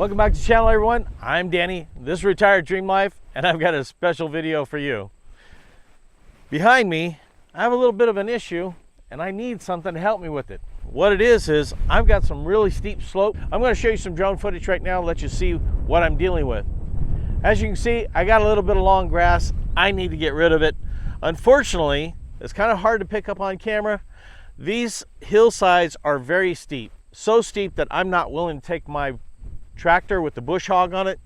Welcome back to the channel, everyone. I'm Danny. This is Retired Dream Life, and I've got a special video for you. Behind me, I have a little bit of an issue, and I need something to help me with it. What it is I've got some really steep slope. I'm going to show you some drone footage right now, let you see what I'm dealing with. As you can see, I got a little bit of long grass. I need to get rid of it. Unfortunately, it's kind of hard to pick up on camera. These hillsides are very steep. So steep that I'm not willing to take my tractor with the bush hog on it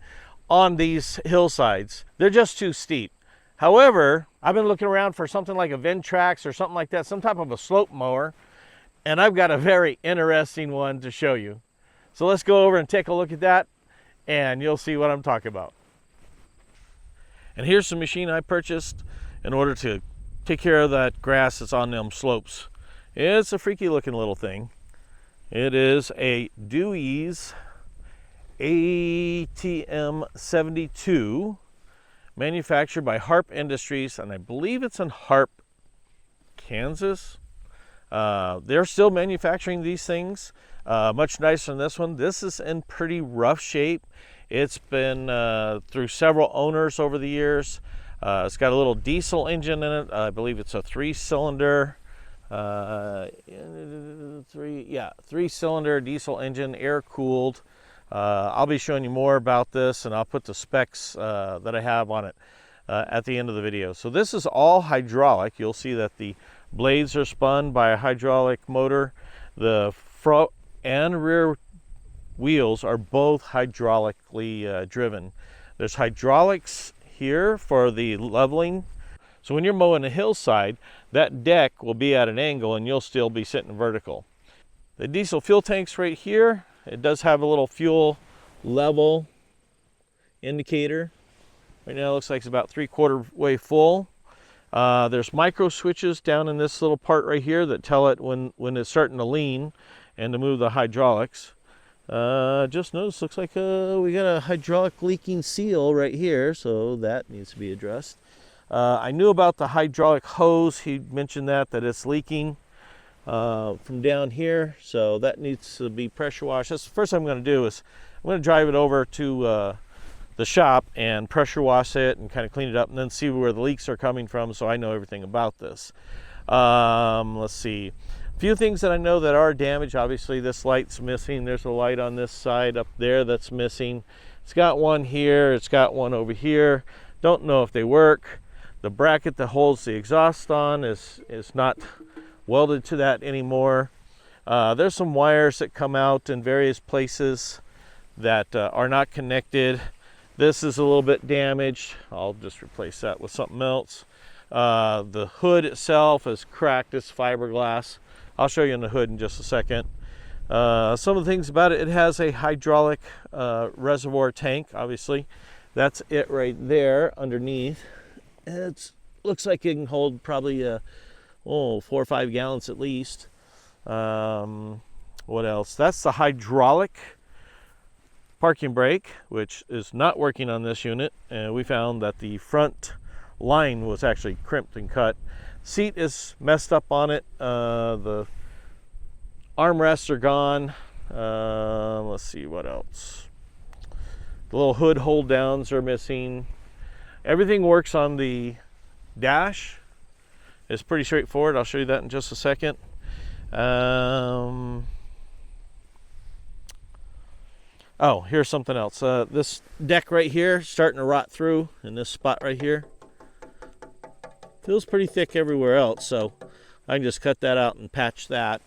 on these hillsides. They're just too steep. However, I've been looking around for something like a Ventrax or something like that, some type of a slope mower, and I've got a very interesting one to show you. So let's go over and take a look at that, and you'll see what I'm talking about. And here's the machine I purchased in order to take care of that grass that's on them slopes. It's a freaky looking little thing. It is a Dewey's ATM 72, manufactured by Harper Industries, and I believe it's in Harp, Kansas. They're still manufacturing these things, much nicer than this one. This is in pretty rough shape. It's been through several owners over the years. It's got a little diesel engine in it. I believe it's a three-cylinder, three-cylinder diesel engine, air-cooled. I'll be showing you more about this, and I'll put the specs that I have on it at the end of the video. So this is all hydraulic. You'll see that the blades are spun by a hydraulic motor. The front and rear wheels are both hydraulically driven. There's hydraulics here for the leveling. So when you're mowing a hillside, that deck will be at an angle and you'll still be sitting vertical. The diesel fuel tank's right here. It does have a little fuel level indicator. Right now it looks like it's about 3/4 way full. There's micro switches down in this little part right here that tell it when it's starting to lean and to move the hydraulics. Just noticed, looks like we got a hydraulic leaking seal right here, so that needs to be addressed. I knew about the hydraulic hose. He mentioned that it's leaking from down here, so that needs to be pressure washed. That's the first thing I'm going to do. Is I'm going to drive it over to the shop and pressure wash it and kind of clean it up, and then see where the leaks are coming from, so I know everything about this. Let's see, a few things that I know that are damaged. Obviously this light's missing. There's a light on this side up there that's missing. It's got one here, it's got one over here. Don't know if they work. The bracket that holds the exhaust on is not welded to that anymore. There's some wires that come out in various places that are not connected. This is a little bit damaged. I'll just replace that with something else. The hood itself is cracked. It's fiberglass. I'll show you in the hood in just a second. Some of the things about it, it has a hydraulic reservoir tank, obviously. That's it right there underneath. It looks like it can hold probably 4 or 5 gallons at least. What else? That's the hydraulic parking brake, which is not working on this unit, and we found that the front line was actually crimped and cut. Seat is messed up on it. The armrests are gone. Let's see what else. The little hood hold downs are missing. Everything works on the dash. It's pretty straightforward. I'll show you that in just a second. Oh, here's something else. This deck right here starting to rot through in this spot right here. Feels pretty thick everywhere else, so I can just cut that out and patch that.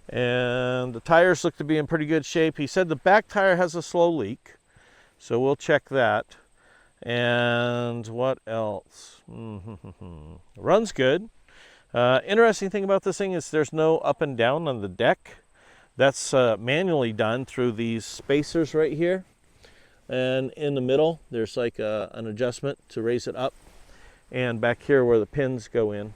And the tires look to be in pretty good shape. He said the back tire has a slow leak, so we'll check that. And what else? Runs good. Interesting thing about this thing is there's no up and down on the deck. That's manually done through these spacers right here. And in the middle, there's like an adjustment to raise it up. And back here where the pins go in.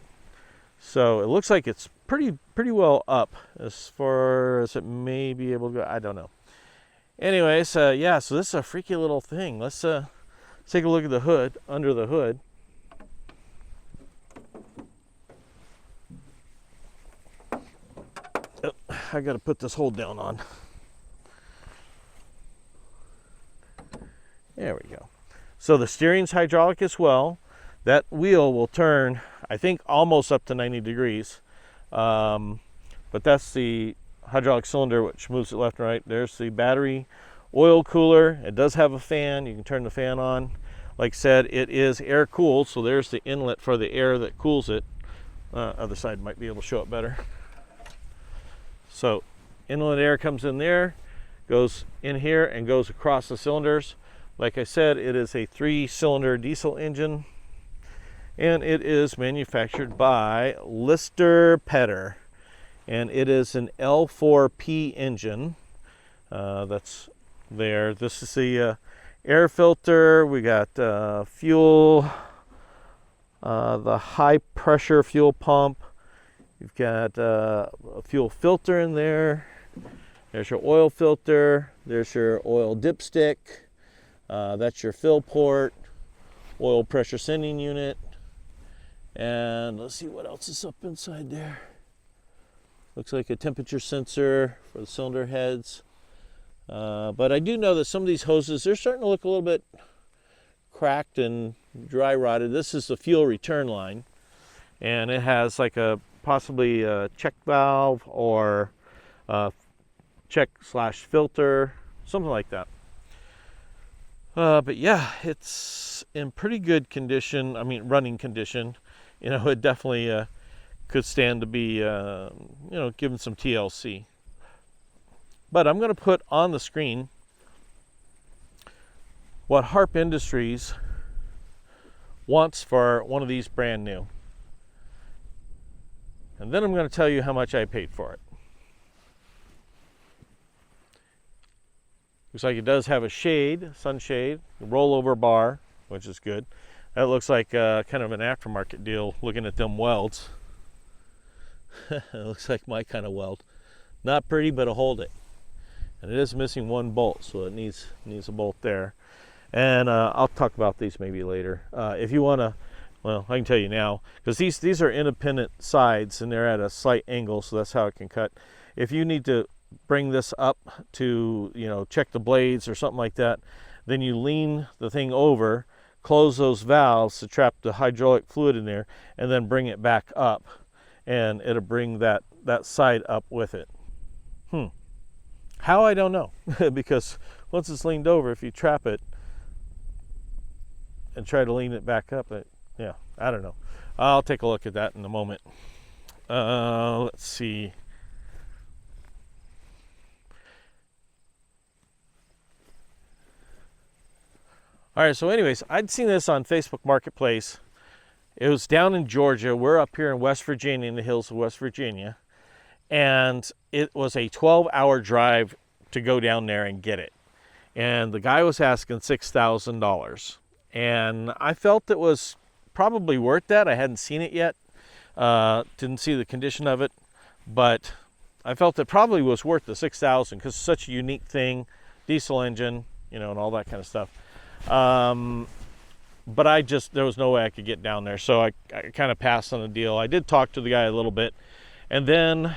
So it looks like it's pretty well up as far as it may be able to go. I don't know. Anyways, yeah, so this is a freaky little thing. Let's take a look at the hood, under the hood. Oh, I got to put this hold down on. There we go. So the steering's hydraulic as well. That wheel will turn, I think, almost up to 90 degrees. But that's the hydraulic cylinder which moves it left and right. There's the battery oil cooler. It does have a fan. You can turn the fan on. Like I said, it is air cooled, so there's the inlet for the air that cools it. Other side might be able to show it better. So inlet air comes in there, goes in here and goes across the cylinders. Like I said, it is a 3-cylinder diesel engine, and it is manufactured by Lister-Petter, and it is an L4P engine. That's there. This is the air filter. We got fuel, the high pressure fuel pump. You've got a fuel filter in there. There's your oil filter. There's your oil dipstick. That's your fill port, oil pressure sending unit. And let's see what else is up inside there. Looks like a temperature sensor for the cylinder heads. But I do know that some of these hoses, they're starting to look a little bit cracked and dry rotted. This is the fuel return line, and it has like a possibly a check valve or check/filter, something like that. But yeah, it's in pretty good condition. I mean, running condition. You know, it definitely could stand to be, given some TLC. But I'm going to put on the screen what Harper Industries wants for one of these brand new. And then I'm going to tell you how much I paid for it. Looks like it does have a shade, sunshade, a rollover bar, which is good. That looks like kind of an aftermarket deal looking at them welds. It looks like my kind of weld. Not pretty, but it'll hold it. And it is missing one bolt, so it needs a bolt there. And I'll talk about these maybe later. If you want to, well, I can tell you now, because these are independent sides and they're at a slight angle, so that's how it can cut. If you need to bring this up to, check the blades or something like that, then you lean the thing over, close those valves to trap the hydraulic fluid in there, and then bring it back up, and it'll bring that side up with it. How, I don't know. Because once it's leaned over, if you trap it and try to lean it back up, yeah, I don't know. I'll take a look at that in a moment. Let's see. All right, so anyways, I'd seen this on Facebook Marketplace. It was down in Georgia. We're up here in West Virginia, in the hills of West Virginia. And it was a 12-hour drive to go down there and get it. And the guy was asking $6,000. And I felt it was probably worth that. I hadn't seen it yet. Didn't see the condition of it. But I felt it probably was worth the $6,000 because it's such a unique thing. Diesel engine, and all that kind of stuff. But there was no way I could get down there. So I kind of passed on the deal. I did talk to the guy a little bit. And then,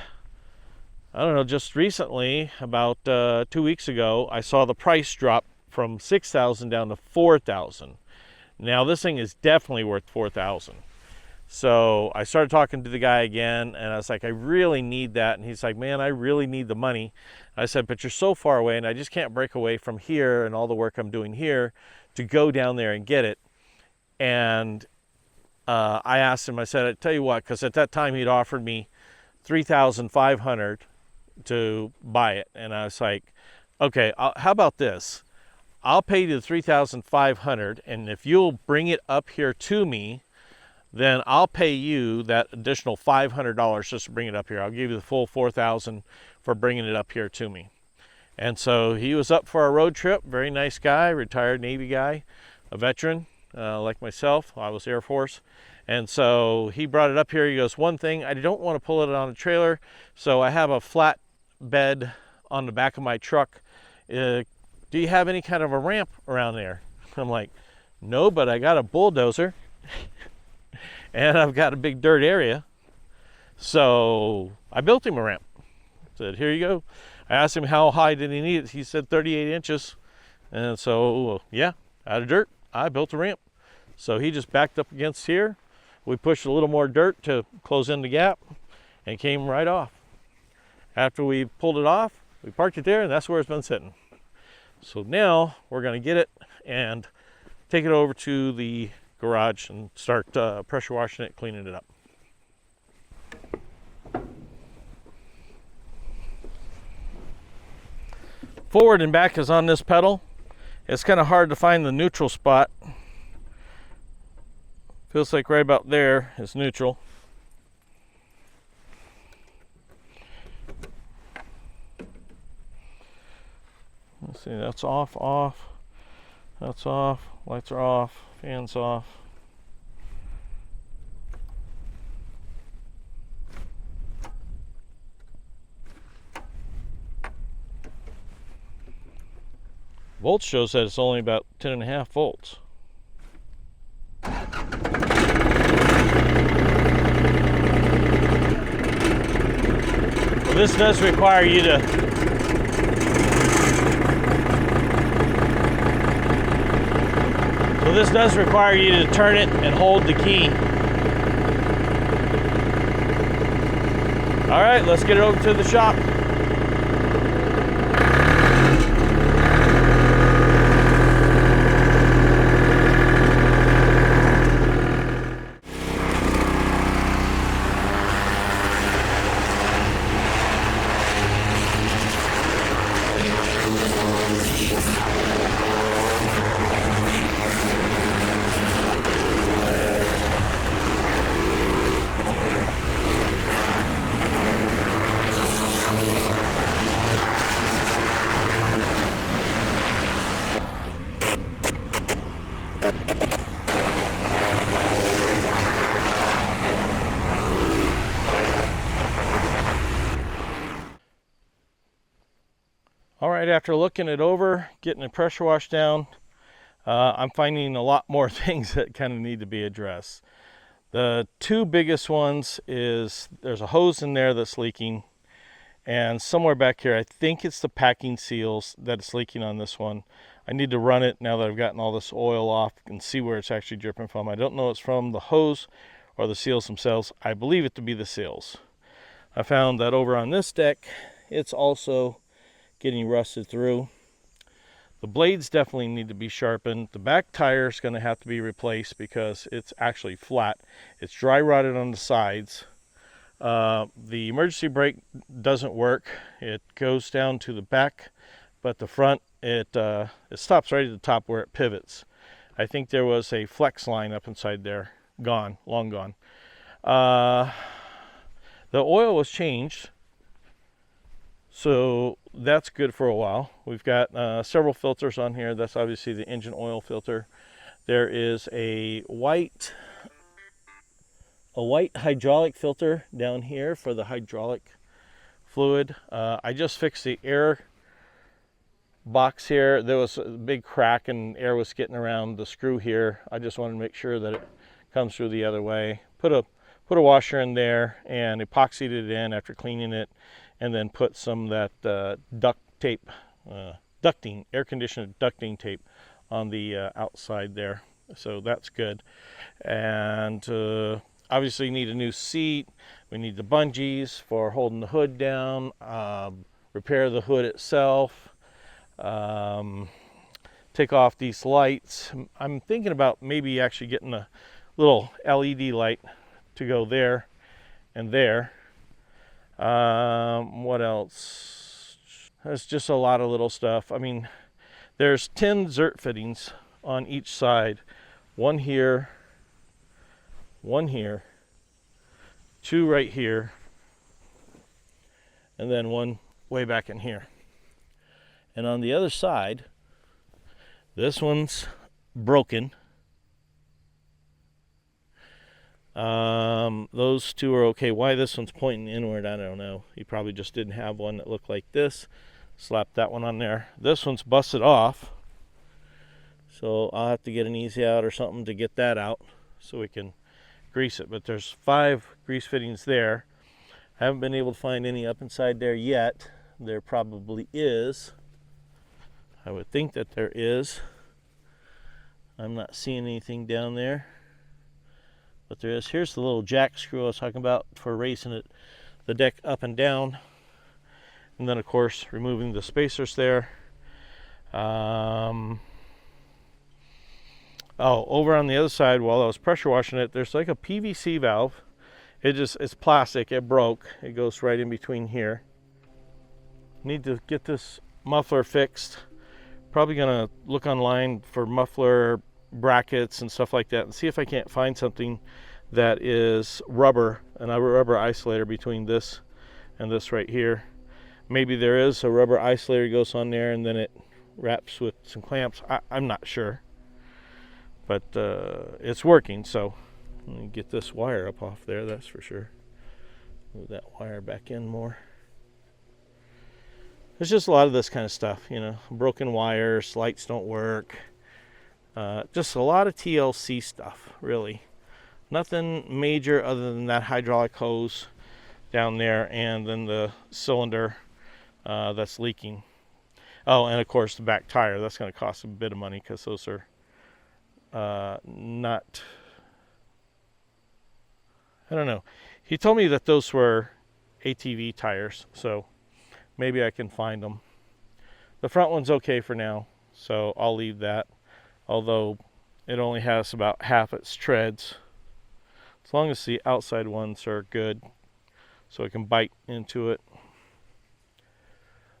I don't know, just recently, about 2 weeks ago, I saw the price drop from $6,000 down to $4,000. Now this thing is definitely worth $4,000. So I started talking to the guy again, and I was like, I really need that. And he's like, man, I really need the money. I said, but you're so far away, and I just can't break away from here and all the work I'm doing here to go down there and get it. And I asked him, I said, I tell you what, because at that time he'd offered me $3,500 to buy it. And I was like, okay, how about this? I'll pay you the $3,500, and if you'll bring it up here to me, then I'll pay you that additional $500 just to bring it up here. I'll give you the full $4,000 for bringing it up here to me. And so he was up for a road trip. Very nice guy, retired Navy guy, a veteran like myself. I was Air Force. And so he brought it up here. He goes, one thing, I don't want to pull it on a trailer, so I have a flat bed on the back of my truck. Do you have any kind of a ramp around there? I'm like, no, but I got a bulldozer. And I've got a big dirt area. So I built him a ramp. Said, here you go. I asked him how high did he need it. He said 38 inches. And so, yeah, out of dirt, I built a ramp. So he just backed up against here. We pushed a little more dirt to close in the gap and came right off. After we pulled it off, we parked it there, and that's where it's been sitting. So now we're going to get it and take it over to the garage and start pressure washing it, cleaning it up. Forward and back is on this pedal. It's kind of hard to find the neutral spot. Feels like right about there is neutral. Let's see, that's off, off. That's off. Lights are off. Fans off. Volts shows that it's only about 10.5 volts. Well, this does require you to turn it and hold the key. All right, let's get it over to the shop. All right, after looking it over, getting the pressure wash down, I'm finding a lot more things that kind of need to be addressed. The two biggest ones is there's a hose in there that's leaking, and somewhere back here, I think it's the packing seals that's leaking on this one. I need to run it now that I've gotten all this oil off and see where it's actually dripping from. I don't know if it's from the hose or the seals themselves. I believe it to be the seals. I found that over on this deck, it's also getting rusted through. The blades definitely need to be sharpened. The back tire is going to have to be replaced because it's actually flat. It's dry rotted on the sides. The emergency brake doesn't work. It goes down to the back, but the front, it stops right at the top where it pivots. I think there was a flex line up inside there. Gone, long gone. The oil was changed, so that's good for a while. We've got several filters on here. That's obviously the engine oil filter. There is a white hydraulic filter down here for the hydraulic fluid. I just fixed the air box here. There was a big crack and air was getting around the screw here. I just wanted to make sure that it comes through the other way. Put a washer in there and epoxied it in after cleaning it, and then put some of that duct tape, air conditioner ducting tape on the outside there. So that's good. And obviously need a new seat. We need the bungees for holding the hood down, repair the hood itself, take off these lights. I'm thinking about maybe actually getting a little LED light to go there and there. What else? There's just a lot of little stuff. I mean, there's 10 zert fittings on each side. One here, 2 right here, and then one way back in here. And on the other side, this one's broken. Those 2 are okay. Why this one's pointing inward, I don't know. He probably just didn't have one that looked like this. Slapped that one on there. This one's busted off, so I'll have to get an easy out or something to get that out so we can grease it. But there's 5 grease fittings there. I haven't been able to find any up inside there yet. There probably is. I would think that there is. I'm not seeing anything down there, but there is. Here's the little jack screw I was talking about for raising it, the deck up and down. And then, of course, removing the spacers there. Oh, over on the other side, while I was pressure washing it, there's like a PVC valve. It's plastic. It broke. It goes right in between here. Need to get this muffler fixed. Probably gonna look online for muffler brackets and stuff like that and see if I can't find something that is rubber, and a rubber isolator between this and this right here. Maybe there is a rubber isolator goes on there and then it wraps with some clamps. I'm not sure, but it's working. So let me get this wire up off there, that's for sure. Move that wire back in more. There's just a lot of this kind of stuff, you know, broken wires, lights don't work. Just a lot of TLC stuff, really. Nothing major other than that hydraulic hose down there and then the cylinder that's leaking. Oh, and of course the back tire. That's going to cost a bit of money because those are not... I don't know. He told me that those were ATV tires, so maybe I can find them. The front one's okay for now, so I'll leave that. Although it only has about half its treads. As long as the outside ones are good, so I can bite into it.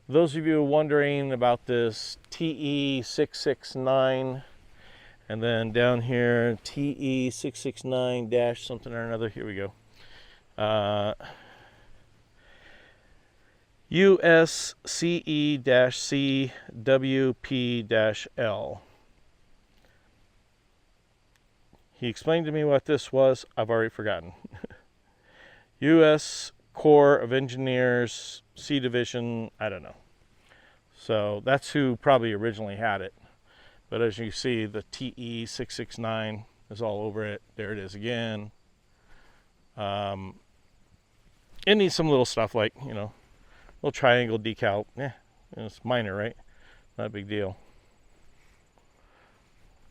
Those of you wondering about this TE669, and then down here TE669 dash something or another. Here we go. USCE-CWP-L. He explained to me what this was. I've already forgotten. U.S. Corps of Engineers, C Division, I don't know. So that's who probably originally had it. But as you see, the TE669 is all over it. There it is again. It needs some little stuff like, you know, little triangle decal. It's minor, right? Not a big deal.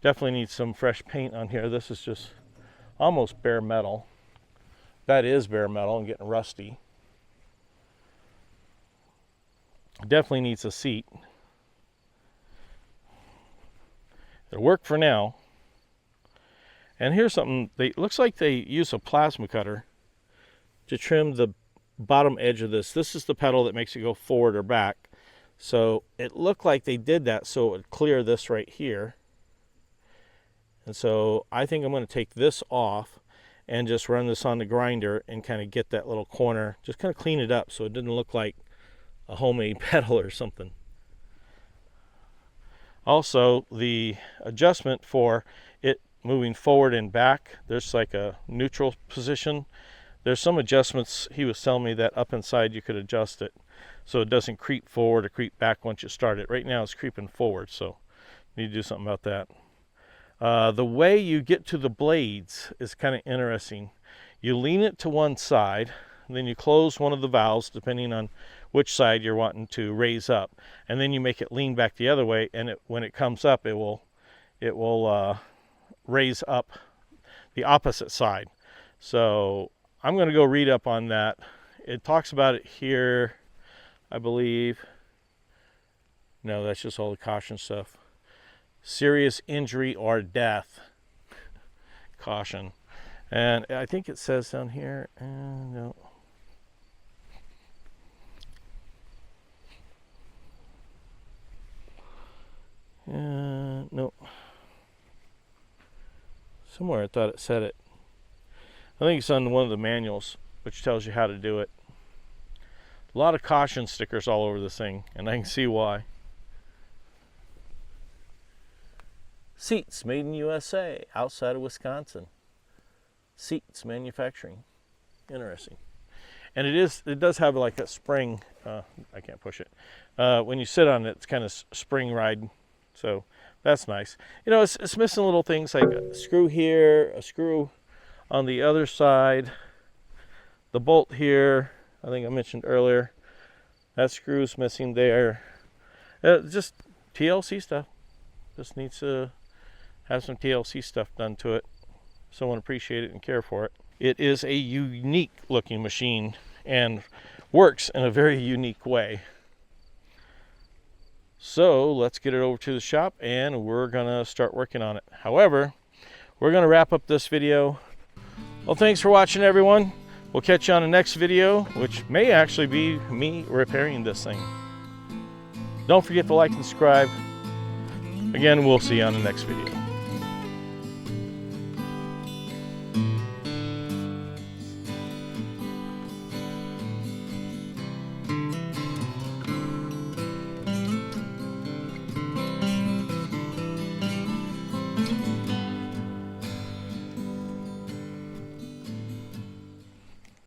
Definitely needs some fresh paint on here. This is just almost bare metal. That is bare metal and getting rusty. Definitely needs a seat. It'll work for now. And here's something. Looks like they use a plasma cutter to trim the bottom edge of this. This is the pedal that makes it go forward or back. So it looked like they did that so it would clear this right here. And so I think I'm going to take this off and just run this on the grinder and kind of get that little corner, just kind of clean it up so it didn't look like a homemade pedal or something. Also, the adjustment for it moving forward and back, there's like a neutral position. There's some adjustments he was telling me that up inside you could adjust it so it doesn't creep forward or creep back once you start it. Right now it's creeping forward, so you need to do something about that. The way you get to the blades is kind of interesting. You lean it to one side, and then you close one of the valves depending on which side you're wanting to raise up, and then you make it lean back the other way, and when it comes up, it will raise up the opposite side. So I'm going to go read up on that. It talks about it here, I believe. No, that's just all the caution stuff. Serious injury or death. Caution. And I think it says down here, no. No. Somewhere I thought it said it. I think it's on one of the manuals, which tells you how to do it. A lot of caution stickers all over this thing, and I can see why. Seats made in USA, outside of Wisconsin. Seats manufacturing. Interesting. And it does have like that spring, I can't push it. When you sit on it, it's kind of spring ride. So that's nice. You know, it's missing little things like a screw here, a screw on the other side, the bolt here, I think I mentioned earlier. That screw's missing there. Just TLC stuff. Just needs to have some TLC stuff done to it. Someone appreciate it and care for it. It is a unique looking machine and works in a very unique way. So let's get it over to the shop and we're gonna start working on it. However, we're gonna wrap up this video. Well, thanks for watching, everyone. We'll catch you on the next video, which may actually be me repairing this thing. Don't forget to like and subscribe. Again, we'll see you on the next video.